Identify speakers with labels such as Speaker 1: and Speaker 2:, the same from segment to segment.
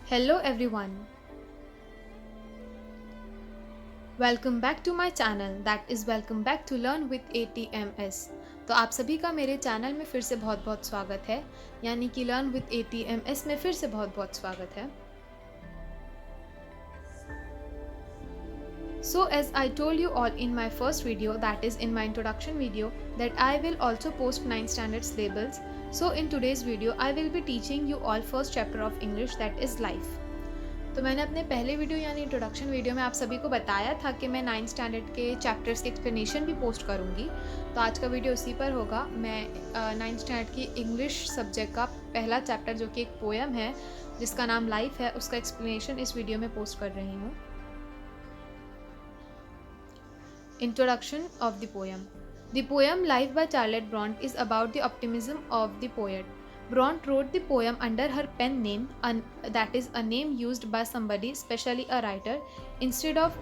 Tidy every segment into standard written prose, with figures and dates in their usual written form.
Speaker 1: Hello everyone, welcome back to my channel that is welcome back to learn with ATMS। तो आप सभी का मेरे चैनल में फिर से बहुत बहुत स्वागत है, यानी कि लर्न विद ATMS में फिर से बहुत बहुत स्वागत है। So as I told you all in my first video, that is in my introduction video, that I will also post 9 standard syllables. So in today's video I will be teaching you all first chapter of English, that is life। तो मैंने अपने पहले video यानी introduction video में आप सभी को बताया था कि मैं 9th स्टैंडर्ड के चैप्टर्स के एक्सप्लेनेशन भी पोस्ट करूँगी। तो आज का वीडियो उसी पर होगा। मैं 9th स्टैंडर्ड की इंग्लिश सब्जेक्ट का पहला चैप्टर जो कि एक पोएम है जिसका नाम लाइफ है, उसका एक्सप्लेनेशन इस वीडियो में पोस्ट कर रही हूँ। Introduction of the poem. The poem life by Charlotte Bronte is about the optimism of the poet. Bront wrote the poem under her pen name, that is, a name used by somebody, especially a writer, instead of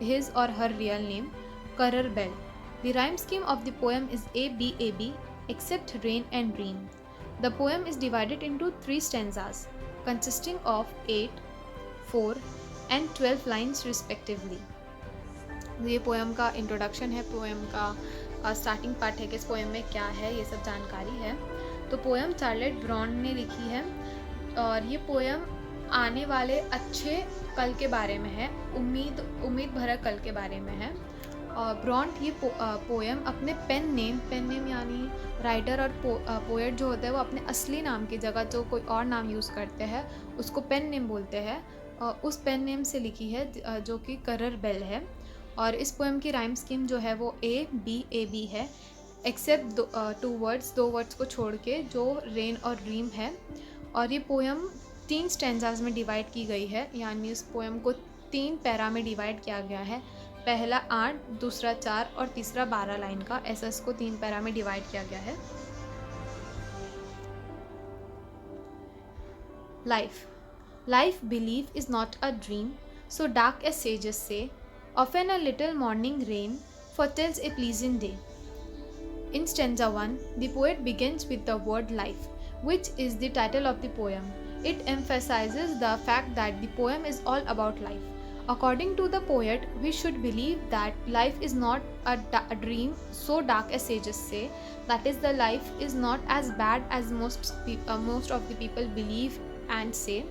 Speaker 1: his or her real name, Currer Bell. The rhyme scheme of the poem is ABAB, except rain and dream. The poem is divided into 3 stanzas, consisting of 8, 4, and 12 lines respectively. ये poem का introduction है, poem का starting part है कि इस poem में क्या है, ये सब जानकारी है। तो पोएम चार्लेट ब्रॉन्ट ने लिखी है और ये पोएम आने वाले अच्छे कल के बारे में है, उम्मीद भरा कल के बारे में है। और ब्रॉन्ट ये पोएम अपने पेन नेम यानी राइटर और पोएट जो होता है वो अपने असली नाम की जगह जो कोई और नाम यूज़ करते हैं उसको पेन नेम बोलते हैं, और उस पेन नेम से लिखी है जो कि करर बेल है। और इस पोएम की राइम स्कीम जो है वो ABAB है, एक्सेप्ट दो वर्ड्स को छोड़ के, जो रेन और ड्रीम है। और ये पोएम 3 स्टैंजाज में डिवाइड की गई है, यानी इस पोएम को 3 पैरा में डिवाइड किया गया है। पहला 8, दूसरा 4 और तीसरा 12 लाइन का, ऐसा इसको 3 पैरा में डिवाइड किया गया है। Life believe is not a dream, so dark age sages से, often a little morning rain foretells a pleasant day. In stanza 1, the poet begins with the word life, which is the title of the poem. It emphasizes the fact that the poem is all about life. According to the poet, we should believe that life is not a dream so dark as sages say, that is, the life is not as bad as most of the people believe and say.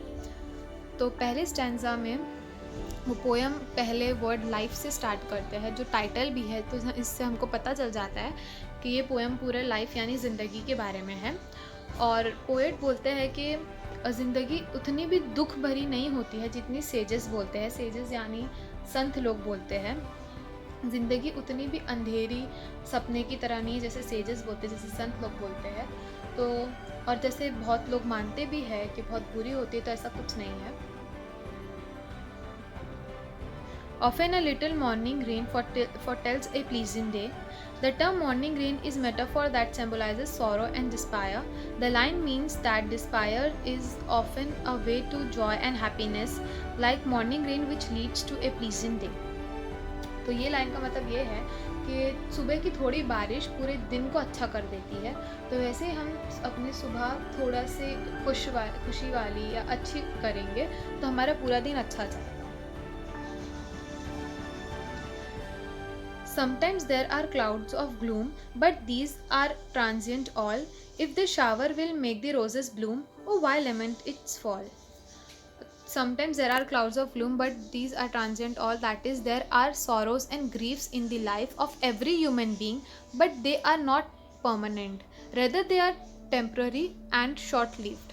Speaker 1: तो पहले stanza में वो poem पहले word life से start करते हैं, जो title भी है, तो इससे हमको पता चल जाता है कि ये पोएम पूरे लाइफ यानी ज़िंदगी के बारे में है। और पोएट बोलते हैं कि ज़िंदगी उतनी भी दुख भरी नहीं होती है जितनी सेजेस बोलते हैं। सेजेस यानी संत लोग बोलते हैं। ज़िंदगी उतनी भी अंधेरी सपने की तरह नहीं जैसे सेजेस बोलते हैं, जैसे संत लोग बोलते हैं। तो और जैसे बहुत लोग मानते भी है कि बहुत बुरी होती है, तो ऐसा कुछ नहीं है। Often a little morning rain foretells a pleasant day. The term morning rain is metaphor that symbolizes sorrow and despair. The line means that despair is often a way to joy and happiness, like morning rain which leads to a pleasant day. तो ये line का मतलब ये है कि सुबह की थोड़ी बारिश पूरे दिन को अच्छा कर देती है। तो वैसे हम अपनी सुबह थोड़ा से खुशी वाली या अच्छी करेंगे तो हमारा पूरा दिन अच्छा जाएगा। Sometimes there are clouds of gloom, but these are transient all. If the shower will make the roses bloom, oh why lament its fall? Sometimes there are clouds of gloom, but these are transient all. That is, there are sorrows and griefs in the life of every human being, but they are not permanent. Rather, they are temporary and short-lived.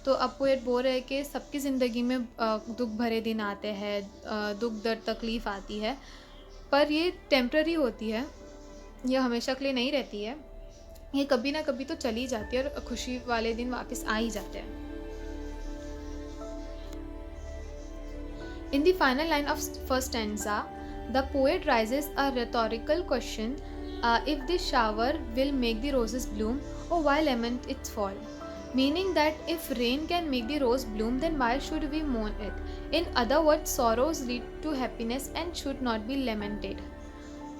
Speaker 1: तो अब poet बोल रहे हैं कि सबकी ज़िंदगी में दुख भरे दिन आते हैं, दुख दर्द तकलीफ़ आती है, पर ये टेम्प्ररी होती है, ये हमेशा के लिए नहीं रहती है। ये कभी ना कभी तो चली जाती है और खुशी वाले दिन वापस आ ही जाते हैं। In the final line of first stanza, the poet raises a rhetorical question: if the shower will make the roses bloom, oh why lament its fall? Meaning that if rain can make the rose bloom, then why should we mourn it? In other words, sorrows lead to happiness and should not be lamented.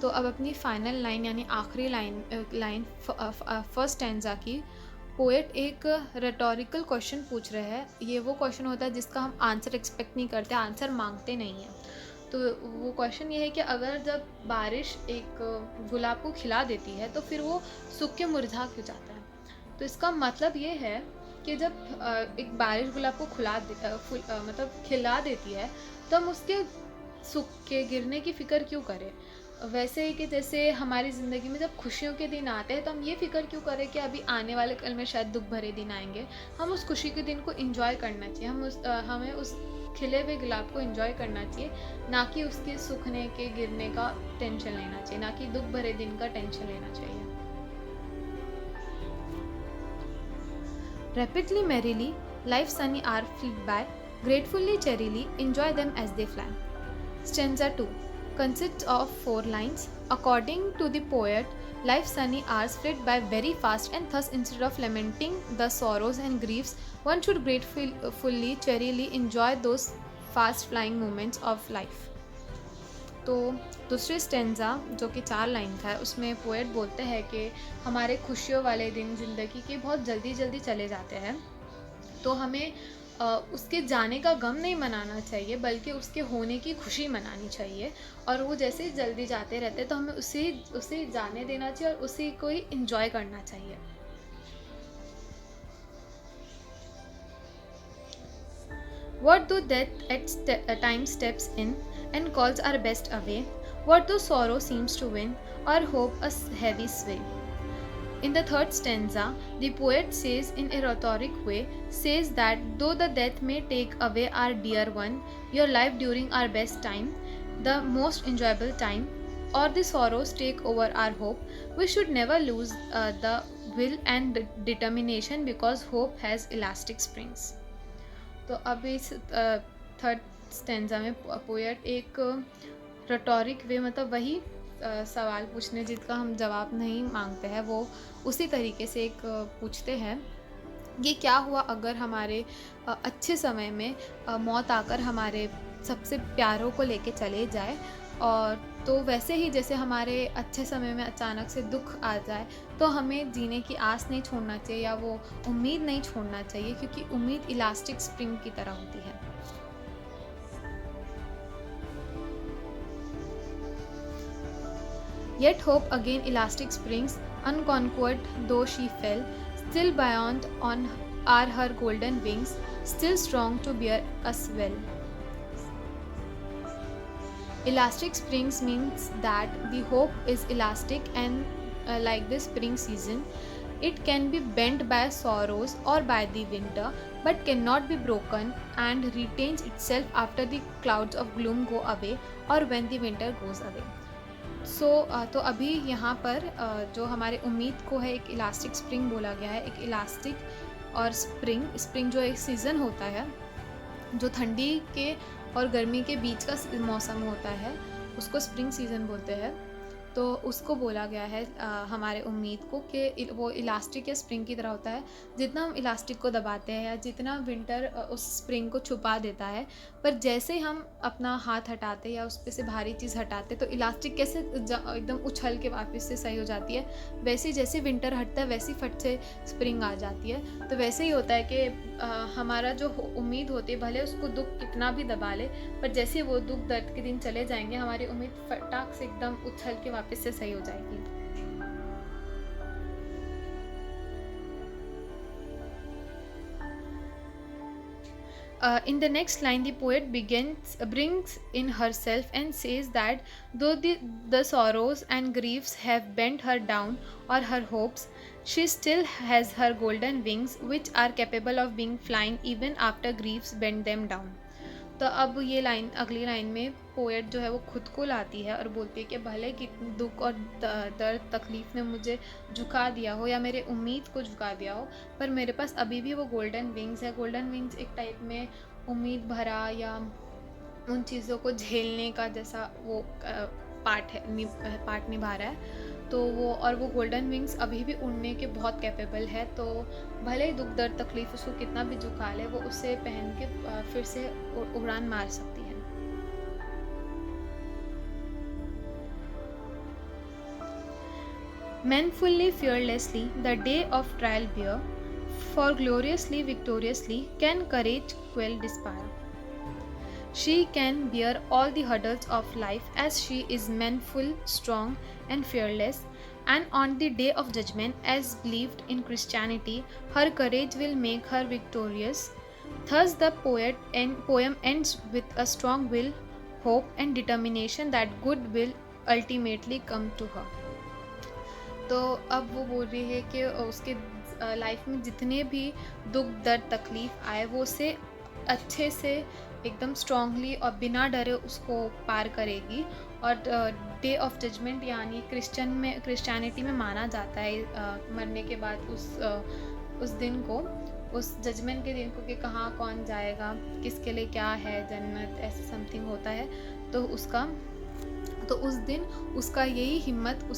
Speaker 1: तो अब अपनी final line यानी आखिरी line first stanza की poet एक rhetorical question पूछ रहे हैं। ये वो क्वेश्चन होता है जिसका हम आंसर एक्सपेक्ट नहीं करते, आंसर मांगते नहीं हैं। तो वो क्वेश्चन ये है कि अगर जब बारिश एक गुलाब को खिला देती है तो फिर वो सूख के मुरझा क्यों जाता है। तो इसका मतलब ये है कि जब एक बारिश गुलाब को मतलब खिला देती है तो हम उसके सूख के गिरने की फ़िक्र क्यों करें। वैसे ही कि जैसे हमारी ज़िंदगी में जब खुशियों के दिन आते हैं तो हम ये फ़िक्र क्यों करें कि अभी आने वाले कल में शायद दुख भरे दिन आएंगे। हम उस खुशी के दिन को एंजॉय करना चाहिए, हमें उस खिले हुए गुलाब को एंजॉय करना चाहिए, ना कि उसके सूखने के गिरने का टेंशन लेना चाहिए, ना कि दुख भरे दिन का टेंशन लेना चाहिए। Rapidly, merrily, life's sunny hours flit by. Gratefully, cheerily, enjoy them as they fly. Stanza 2 consists of 4 lines. According to the poet, life's sunny hours flit by very fast, and thus, instead of lamenting the sorrows and griefs, one should gratefully, cheerily enjoy those fast flying moments of life. तो दूसरे stanza जो कि 4 line का है, उसमें poet बोलते हैं कि हमारे खुशियों वाले दिन ज़िंदगी के बहुत जल्दी जल्दी चले जाते हैं, तो हमें उसके जाने का गम नहीं मनाना चाहिए, बल्कि उसके होने की खुशी मनानी चाहिए। और वो जैसे ही जल्दी जाते रहते हैं तो हमें उसे जाने देना चाहिए और उसी को ही इंजॉय करना चाहिए। What though death at times steps in and calls our best away? What though sorrow seems to win or hope a heavy sway? In the third stanza, the poet says in a rhetoric way, says that though the death may take away our dear one, your life during our best time, the most enjoyable time, or the sorrows take over our hope, we should never lose the will and determination, because hope has elastic springs. तो अब इस third stanza में poet एक rhetoric वे, मतलब वही सवाल पूछने जिसका हम जवाब नहीं मांगते हैं, वो उसी तरीके से एक पूछते हैं कि क्या हुआ अगर हमारे अच्छे समय में मौत आकर हमारे सबसे प्यारों को लेके चले जाए। और तो वैसे ही जैसे हमारे अच्छे समय में अचानक से दुख आ जाए तो हमें जीने की आस नहीं छोड़ना चाहिए या वो उम्मीद नहीं छोड़ना चाहिए, क्योंकि उम्मीद इलास्टिक स्प्रिंग की तरह होती है। Yet hope again elastic springs, unconquered though she fell, still buoyant on are her golden wings, still strong to bear us well. Elastic springs means that the hope is elastic and like the spring season, it can be bent by sorrows or by the winter, but cannot be broken and retains itself after the clouds of gloom go away or when the winter goes away. तो अभी यहाँ पर जो हमारे उम्मीद को है एक इलास्टिक स्प्रिंग बोला गया है। एक इलास्टिक और स्प्रिंग जो एक सीज़न होता है, जो ठंडी के और गर्मी के बीच का मौसम होता है, उसको स्प्रिंग सीज़न बोलते हैं। तो उसको बोला गया है हमारे उम्मीद को कि वो इलास्टिक या स्प्रिंग की तरह होता है। जितना हम इलास्टिक को दबाते हैं या जितना विंटर उस स्प्रिंग को छुपा देता है, पर जैसे ही हम अपना हाथ हटाते या उस पे से भारी चीज़ हटाते तो इलास्टिक कैसे एकदम उछल के वापस से सही हो जाती है, वैसे ही जैसे विंटर हटता है वैसे ही फट से स्प्रिंग आ जाती है। तो वैसे ही होता है कि हमारा जो उम्मीद होती है, भले उसको दुख कितना भी दबा ले, पर जैसे वो दुख दर्द के दिन चले जाएंगे, हमारी उम्मीद फटाक से एकदम उछल के वापस से सही हो जाएगी। In the next line, the poet brings in herself and says that though the sorrows and griefs have bent her down or her hopes, she still has her golden wings, which are capable of being flying even after griefs bend them down. तो अब ये line, अगली line में poet जो है वो खुद को लाती है और बोलती है कि भले कितनी दुख और दर्द तकलीफ़ ने मुझे झुका दिया हो या मेरे उम्मीद को झुका दिया हो, पर मेरे पास अभी भी वो गोल्डन विंग्स है। गोल्डन विंग्स एक टाइप में उम्मीद भरा या उन चीज़ों को झेलने का जैसा वो पार्ट निभा रहा है। तो वो गोल्डन विंग्स अभी भी उड़ने के बहुत कैपेबल है। तो भले ही दुख दर्द तकलीफ़ उसको कितना भी झुका ले, वो उसे पहन के फिर से उड़ान मार सकती है। Manfully, fearlessly, the day of trial bear, for gloriously, victoriously can courage quell despair. She can bear all the hurdles of life as she is manful, strong, and fearless. And on the day of judgment, as believed in Christianity, her courage will make her victorious. Thus, the poem ends with a strong will, hope, and determination that good will ultimately come to her. तो अब वो बोल रही है कि उसके life में जितने भी दुख दर्द तकलीफ आए वो उसे अच्छे से एकदम स्ट्रांगली और बिना डरे उसको पार करेगी। और डे ऑफ जजमेंट यानी क्रिश्चियनिटी में माना जाता है मरने के बाद उस दिन को, उस जजमेंट के दिन को, कि कहाँ कौन जाएगा, किसके लिए क्या है जन्नत, ऐसे समथिंग होता है। तो उस दिन उसका यही हिम्मत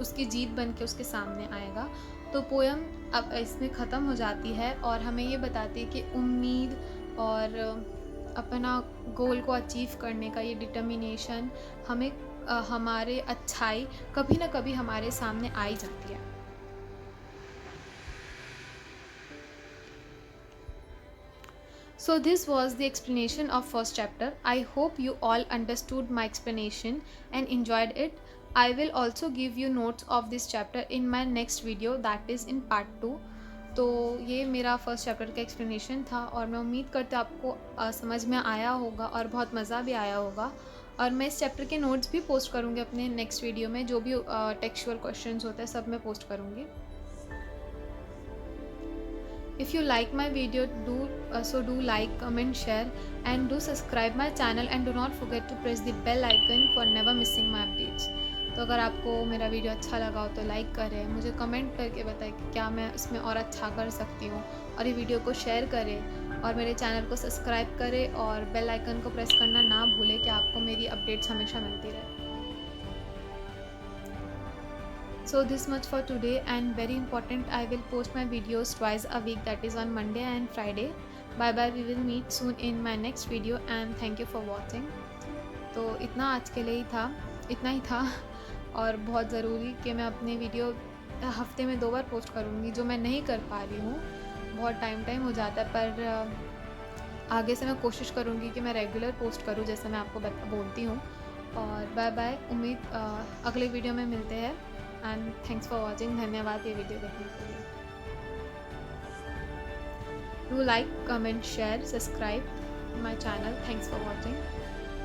Speaker 1: उसकी जीत बन के उसके सामने आएगा। तो पोयम अब इसमें ख़त्म हो जाती है और हमें ये बताती है कि उम्मीद और अपना गोल को अचीव करने का ये डिटर्मिनेशन हमें हमारे अच्छाई कभी ना कभी हमारे सामने आ ही जाती है। So this was the explanation of first chapter. I hope you all understood my explanation and enjoyed it. I will also give you notes of this chapter in my next video, that is in part 2. तो ये मेरा first chapter का explanation था और मैं उम्मीद करती हूँ आपको समझ में आया होगा और बहुत मज़ा भी आया होगा। और मैं इस चैप्टर के नोट्स भी पोस्ट करूँगी अपने नेक्स्ट वीडियो में, जो भी टेक्सचुअल क्वेश्चंस होते हैं सब मैं पोस्ट करूँगी। If you like my video, do like, comment, share, and do subscribe my channel, and do not forget to press the bell icon for never missing my updates. तो अगर आपको मेरा video अच्छा लगा हो तो लाइक करें, मुझे कमेंट करके बताएं कि क्या मैं इसमें और अच्छा कर सकती हूँ, और ये वीडियो को शेयर करें और मेरे चैनल को सब्सक्राइब करें और बेल आइकन को प्रेस करना ना भूलें कि आपको मेरी अपडेट्स हमेशा मिलती रहे। So this much for today, and very important, I will post my videos twice a week, that is on Monday and Friday. Bye bye, we will meet soon in my next video and thank you for watching. तो इतना आज के लिए इतना ही था और बहुत ज़रूरी कि मैं अपनी वीडियो हफ्ते में 2 बार पोस्ट करूँगी, जो मैं नहीं कर पा रही हूँ, बहुत टाइम हो जाता है, पर आगे से मैं कोशिश करूँगी कि मैं रेगुलर पोस्ट करूँ जैसे मैं आपको बोलती हूँ। और बाय बाय, उम्मीद अगले वीडियो में मिलते हैं। एंड थैंक्स फॉर वॉचिंग, धन्यवाद ये वीडियो देखने के लिए। Do like, comment, share, subscribe my channel. Thanks for watching.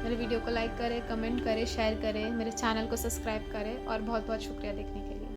Speaker 1: मेरे वीडियो को लाइक करें, कमेंट करें, शेयर करें, मेरे चैनल को सब्सक्राइब करें और बहुत बहुत शुक्रिया देखने के लिए।